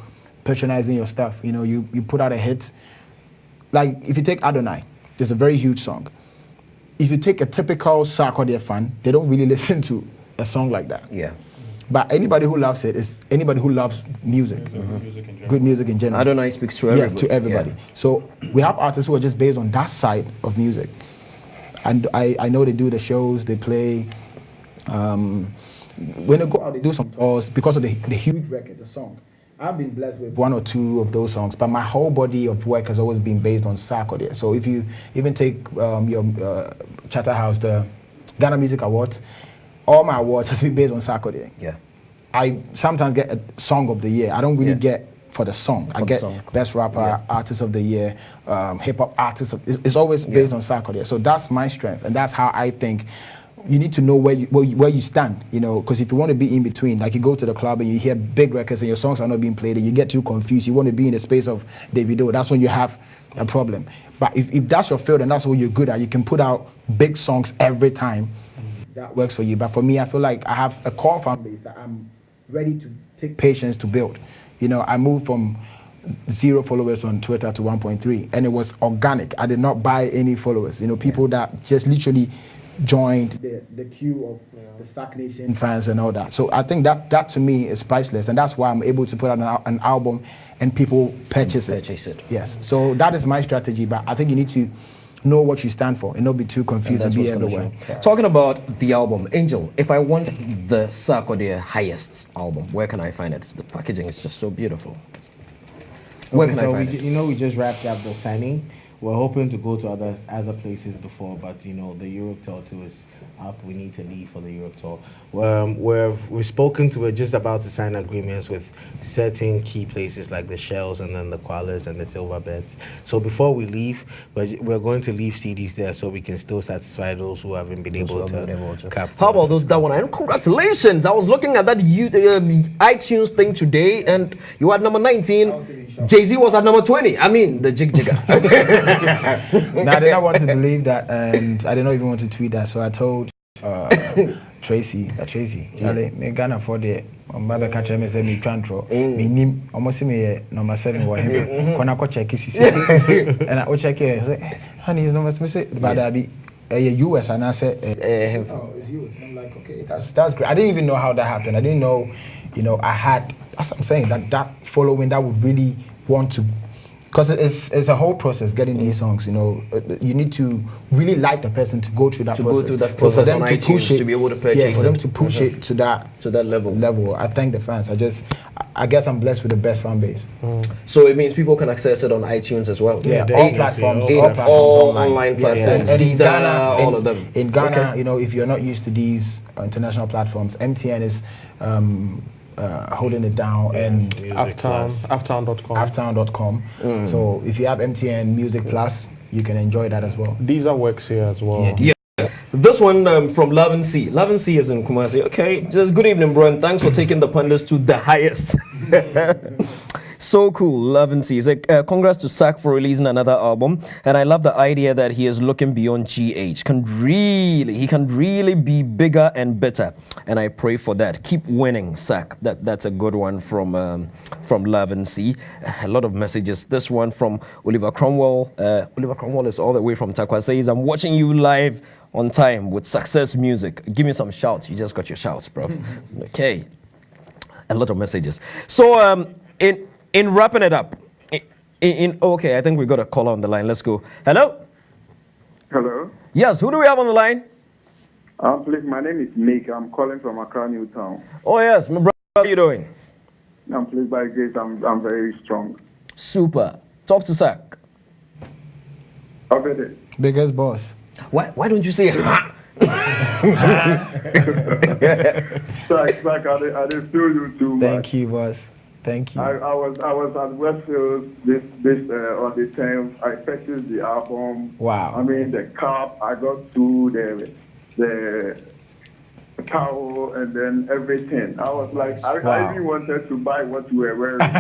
patronizing your stuff. You know, you put out a hit. Like, if you take Adonai, it's a very huge song. If you take a typical Sarkodie'S fan, they don't really listen to a song like that. Yeah. But anybody who loves it is anybody who loves music, good music in general. Adonai speaks to everybody. Yes, to everybody. So we have artists who are just based on that side of music. And I know they do the shows, they play. When they go out, they do some tours because of the huge record, the song. I've been blessed with one or two of those songs, but my whole body of work has always been based on Sarkodie. So if you even take your Chatterhouse, the Ghana Music Awards, all my awards has been based on Sarkodie. Yeah. I sometimes get a song of the year. I don't really get for the song. I get best rapper, artist of the year, hip hop artist. It's always based on Sarkodie. So that's my strength, and that's how I think. You need to know where you stand, you know, because if you want to be in between, like you go to the club and you hear big records and your songs are not being played and you get too confused, you want to be in the space of Davido, that's when you have a problem. But if that's your field and that's what you're good at, you can put out big songs every time. That works for you. But for me, I feel like I have a core fan base that I'm ready to take patience to build. You know, I moved from 0 followers on Twitter to 1.3, and it was organic. I did not buy any followers. You know, people that just literally joined the queue of the Sack Nation fans and all that. So I think that to me is priceless, and that's why I'm able to put out an album and people purchase it. Yes. So that is my strategy, but I think you need to know what you stand for and not be too confused and be everywhere. Talking about the album, Angel, if I want the Sarkodie Highest album, where can I find it? The packaging is just so beautiful. Where can I find it? You know, we just wrapped up the signing. We're hoping to go to other places before, but you know, the Europe tour too is up. We need to leave for the Europe tour. We've spoken to, we're just about to sign agreements with certain key places like the Shells and then the Koalas and the Silverbeds. So before we leave, we're going to leave CDs there so we can still satisfy those who haven't been able to cap. How about those that one? And congratulations! I was looking at that iTunes thing today, and you were at number 19. Jay-Z was at number 20. I mean, the jig jigger. Now, I did not want to believe that, and I did not even want to tweet that, so I told Tracy, me Ghana for the Mbaba catch me say me trantro, me nim almost me number 7 wa him. Kona ko check and I check here say, honey, is number 7 but I be US and I said oh, it's US. And I'm like, okay, that's great. I didn't even know how that happened. I didn't know, you know, I had, as I'm saying, that following that would really want to, because it's a whole process getting these songs. You know, you need to really like the person to go through that process. So for them to push it, to be able to purchase for them to push it to that level. I thank the fans. I guess I'm blessed with the best fan base. So it means people can access it on iTunes as well. Yeah, all platforms, all online platforms. And These are all of them. In Ghana, you know, if you're not used to these international platforms, MTN is holding it down, and Aftown.com. So if you have MTN Music Plus, you can enjoy that as well. These are works here as well. Yeah. This one from Love and C. Love and C is in Kumasi. Okay, just good evening, bro, and thanks for taking the pundits to the highest. So cool, Love and C. He's like, congrats to Sack for releasing another album, and I love the idea that he is looking beyond GH. He can really be bigger and better, and I pray for that. Keep winning, Sack. That's a good one from Love and C. A lot of messages. This one from Oliver Cromwell. Oliver Cromwell is all the way from Takwa. Says, I'm watching you live on time with Success Music. Give me some shouts. You just got your shouts, bro. Okay. A lot of messages. So in wrapping it up, okay, I think we got a caller on the line. Let's go. Hello? Hello. Yes, who do we have on the line? Please, my name is Nick. I'm calling from Accra, Newtown. Oh, yes, my brother, how are you doing? I'm pleased by grace. I'm very strong. Super. Talk to Sack. Over there. Biggest boss. Why don't you say ha? Sack, I didn't feel you too much. Thank you, boss. Thank you. I was at Westfield this on the 10th. I purchased the album. Wow. I mean the cup. I got to the towel and then everything. I was like, I really wanted to buy what you were wearing. I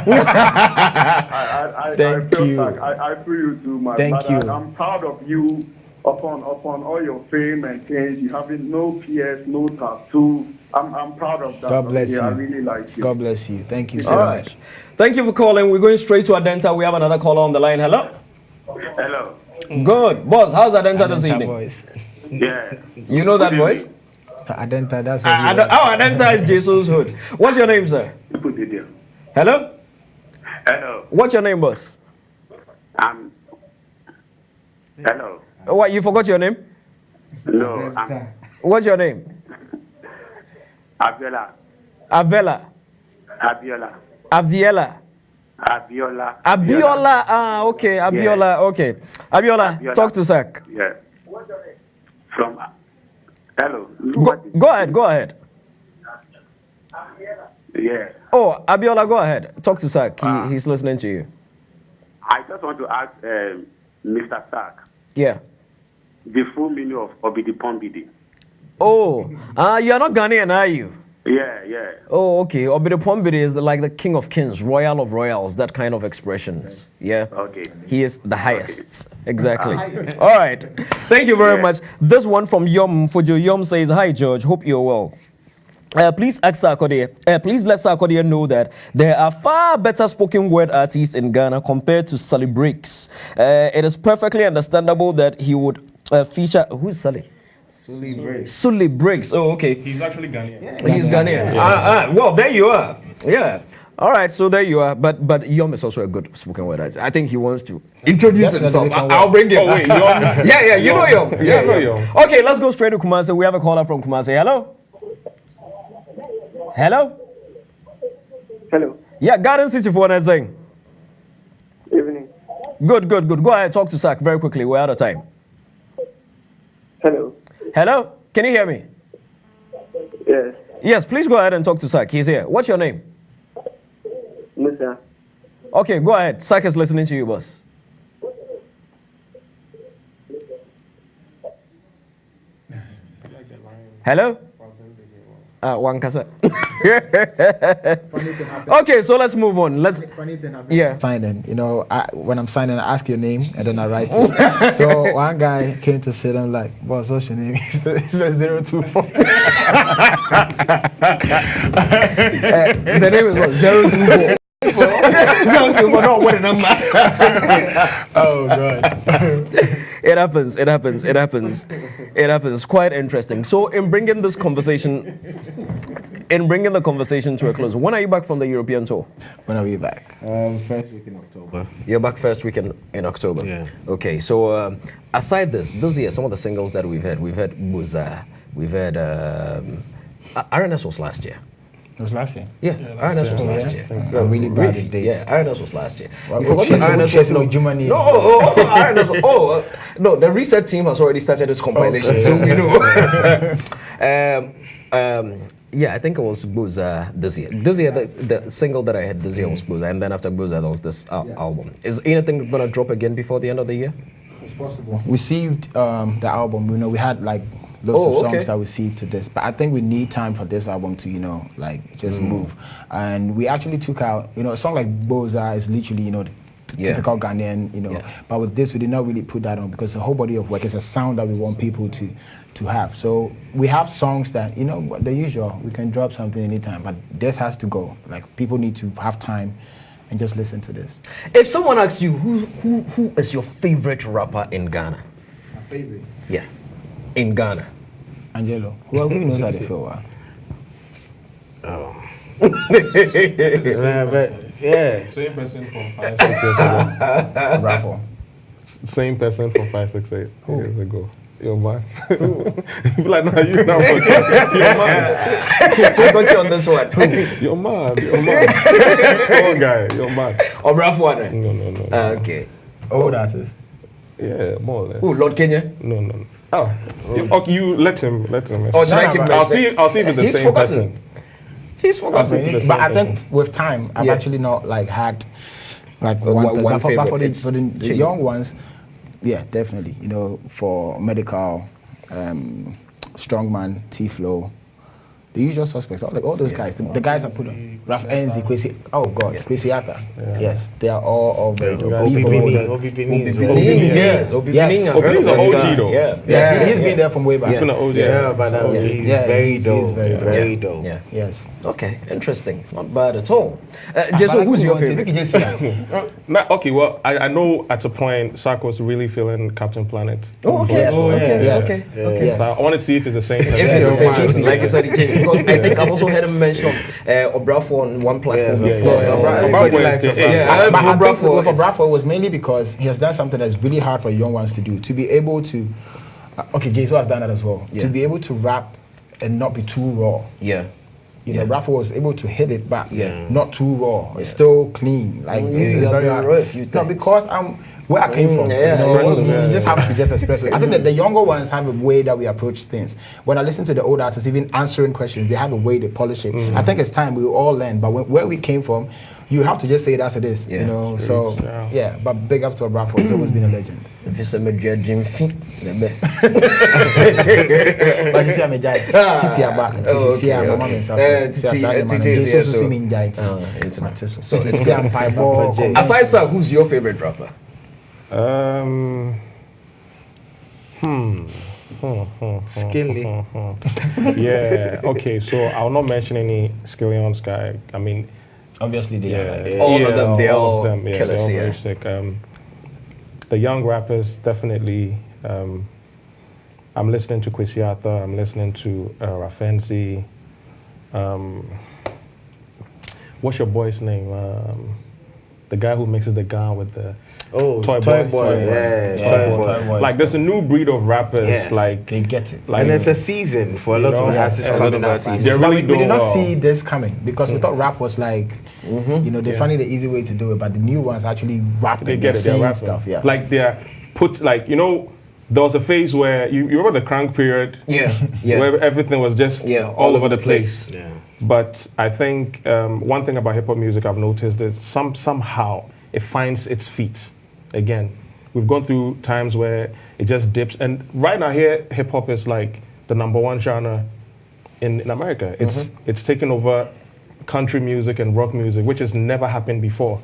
Thank felt you. like I feel you too much. Thank but you. I'm proud of you upon all your fame and things. You having no PS, no tattoo. I'm proud of that. God bless you. I really like you. God bless you. Thank you so All much. right. Thank you for calling. We're going straight to Adenta. We have another caller on the line. Hello? Hello. Good. Boss, how's Adenta this evening? Voice. Yeah. You know that voice? Adenta, that's what Adenta is Jayso's hood. What's your name, sir? Hello? Hello. What's your name, boss? Hello. What, you forgot your name? No, What's your name? Abiola. Avela. Abiola. Aviela. Abiola. Abiola. Ah, okay. Abiola. Okay. Abiola, talk to Sack. Yeah. From. Hello. Go ahead. Go ahead. Yeah. Oh, Abiola, go ahead. Talk to Sack. He's listening to you. I just want to ask Mr. Sack Yeah. the full meaning of Obidi Pombidi. Oh, you're not Ghanaian, are you? Yeah, yeah. Oh, okay. Obidi Pombidi is like the king of kings, royal of royals, that kind of expressions. Yeah. Okay. He is the highest. Exactly. All right. Thank you very much. This one from Yom Fujo. Yom says, "Hi George, hope you're well. Please ask Sarkodie. Please let Sarkodie know that there are far better spoken word artists in Ghana compared to Sully Briggs. It is perfectly understandable that he would feature. Who's Sully? Sully Briggs. Oh, okay. He's actually Ghanaian. He's Ghanaian. Well, there you are. Yeah. All right, so there you are. But Yom is also a good spoken word artist. I think he wants to introduce himself. I'll bring him. Oh, wait, Yom? Yeah, you know Yom. Yeah, I know Yom. Okay, let's go straight to Kumasi. We have a caller from Kumasi. Hello? Hello? Hello. Yeah, Garden City for one thing. Evening. Good. Go ahead, talk to Sack very quickly. We're out of time. Hello. Hello? Can you hear me? Yes. Yes, please go ahead and talk to Sack. He's here. What's your name? Musa. Okay, go ahead. Sack is listening to you, boss. Hello? One cassette. Okay, so let's move on. Yeah. Signing, when I'm signing, I ask your name and then I write it. So one guy came to sit and I'm like, boss, what's your name? He said 024. The name is what? 024. 024, no, what a number. Oh, God. It happens. Quite interesting. So, in bringing the conversation to a close, when are you back from the European tour? When are we back? First week in October. You're back first week in October. Yeah. Okay. So, aside this year, some of the singles that we've had Buza, we've had RNS was last year. It was last year. Yeah, RNS was last year. I'm really bad at dates. Yeah, RNS was last year. Well, You forgot Chelsea- that RNS Chelsea was with Jumani. No, no, the reset team has already started its compilation, so we know. Yeah, I think it was Buza this year. This year, the single that I had this year was Buza, and then after Buza, there was this album. Is anything gonna drop again before the end of the year? It's possible. We received the album. We had like lots of songs that we received to this, but I think we need time for this album to just move. And we actually took out a song like Boza is literally typical Ghanaian but with this we did not really put that on because the whole body of work is a sound that we want people to have. So we have songs that the usual, we can drop something anytime, but this has to go. Like people need to have time and just listen to this. If someone asks you who is your favorite rapper in Ghana? My favorite? Yeah. In Ghana. Angelo. Who knows how they feel? Oh. But yeah. Same person from 5 6 years ago. Rapper. Same person from 5, 6, 8 years ago. Your man. You like, nah, you now. Your man. I got you on this one. Your man. Oh, guy, your man. Or rough one? No. Okay. Old artist. Yeah, more or less. Who, Lord Kenya? No. Oh, okay, you let him. Oh, should I keep I'll see if it's the He's same forgotten. person. He's forgotten. But I think with time, I've actually not like had like one one but for favorite. the young ones, yeah, definitely. You know, for medical, strongman, T-Flow, the usual suspects, all those guys, the guys I put on, Raf Enzi, Kwesi, oh God, Kwesi Atta, yes, they are all very dope. Yes, He's an OG though. Yes, he's been there from way back. He's been an OG. Yeah, but he's very dope. Very dope. Yeah. Yes. Okay, interesting. Not bad at all. Jayso, who's your favorite? Okay, well, I know at a point Sarko was really feeling Captain Planet. Oh, okay. Yes. Okay. Yes. So I wanted to see if it's the same person. If it's the same person, like I said, it changed. Because I think I've also heard him mention Obrafo on one platform before. But I think Obrafo with Obrafo, it was mainly because he has done something that's really hard for young ones to do. To be able to, Jayso has done that as well. Yeah. To be able to rap and not be too raw. Yeah. You know, Rafa was able to hit it, but Yeah. not too raw. It's still clean. Like it's you have very been hard. raw a few No, times. because where I came from. yeah, You know, yeah. you just have to just express it. I think that the younger ones have a way that we approach things. When I listen to the old artists, even answering questions, they have a way they polish it. I think it's time we all learn. But where we came from, you have to just say it as it is. Yeah. You know. So but big up to Rafa. He's always been a legend. If you say me judging feet, But you see, I'm a giant. Titi Abba. Titi, I'm a mom and Titi, so see me in giant. So it's I'm Pieball. aside sir, who's your favorite rapper? Skilly. Yeah. Okay. So I'll not mention any Skillions guy. I mean, Obviously, they are. All of them, they're all of them, yeah, killers, they're all yeah. very sick. The young rappers definitely. I'm listening to Kwesi Atta. I'm listening to Rafenzi. What's your boy's name? The guy who mixes the gun with the Toy Boy. Like there's a new breed of rappers. Like they get it. Like, And it's a season for a lot of artists coming up. They're But really we did not doing see this coming because we thought rap was like, you know, they're finding the easy way to do it, but the new ones actually rapping, They get it. They're saying rapping. stuff, yeah. Like they're put like there was a phase where you remember the crank period. Where everything was just all over the place. Yeah. But I think one thing about hip hop music I've noticed is somehow it finds its feet again. We've gone through times where it just dips, and right now here hip hop is like the #1 genre in America. It's taken over country music and rock music, which has never happened before.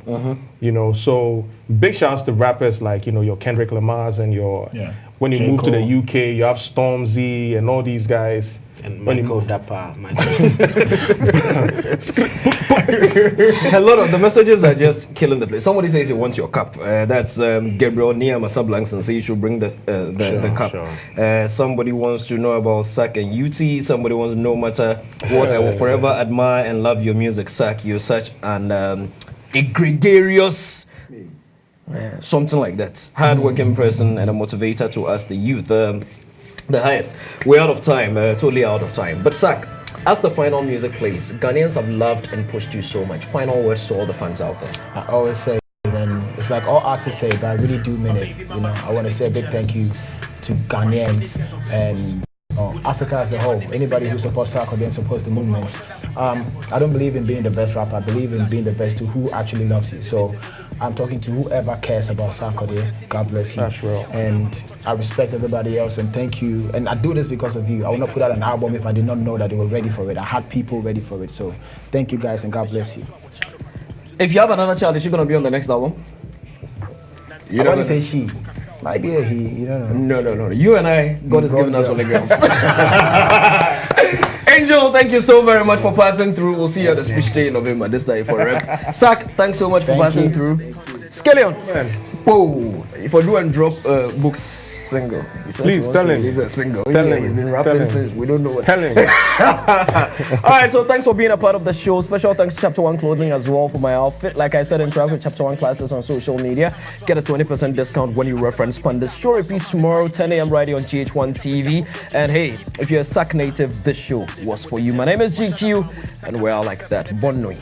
You know, so big shouts to rappers like your Kendrick Lamar's and your when you J. move to the Cole. UK, you have Stormzy and all these guys. And When you Michael move- Dapper. A lot of the messages are just killing the place. Somebody says he wants your cup. That's Gabriel Nia Masablanks and say you should bring the cup. Sure. Somebody wants to know about Sak and UT. Somebody wants to know matter what I will forever admire and love your music, Sak. You're such an a gregarious. Something like that. Hard-working person and a motivator to us, the youth. The highest. We're out of time, totally out of time. But Sak, as the final music plays, Ghanaians have loved and pushed you so much. Final words to all the fans out there. I always say, and it's like all artists say, but I really do mean it. You know, I want to say a big thank you to Ghanaians and Africa as a whole. Anybody who supports Sarkodie and supports the movement. I don't believe in being the best rapper. I believe in being the best to who actually loves you. So I'm talking to whoever cares about Sarkodie. God bless you. That's real. And I respect everybody else and thank you. And I do this because of you. I would not put out an album if I did not know that they were ready for it. I had people ready for it. So thank you guys and God bless you. If you have another child, is she going to be on the next album? I want to say she. Might be a he, you don't know. No. You and I, God has given us only girls. Angel, thank you so very much for passing through. We'll see you at the speech day in November, this time for rep. Sak, thanks so much for passing through. Skillion. Whoa. If I do and drop books single. Please tell him. He's a single. Tell him. He's been rapping since we don't know what. Tell him. All right, so thanks for being a part of the show. Special thanks to Chapter 1 Clothing as well for my outfit. Like I said, interact with Chapter 1 classes on social media. Get a 20% discount when you reference Pundits. Show repeats tomorrow, 10 a.m. right here on GH1 TV. And hey, if you're a SAC native, this show was for you. My name is GQ, and we're all like that. Bonne nuit.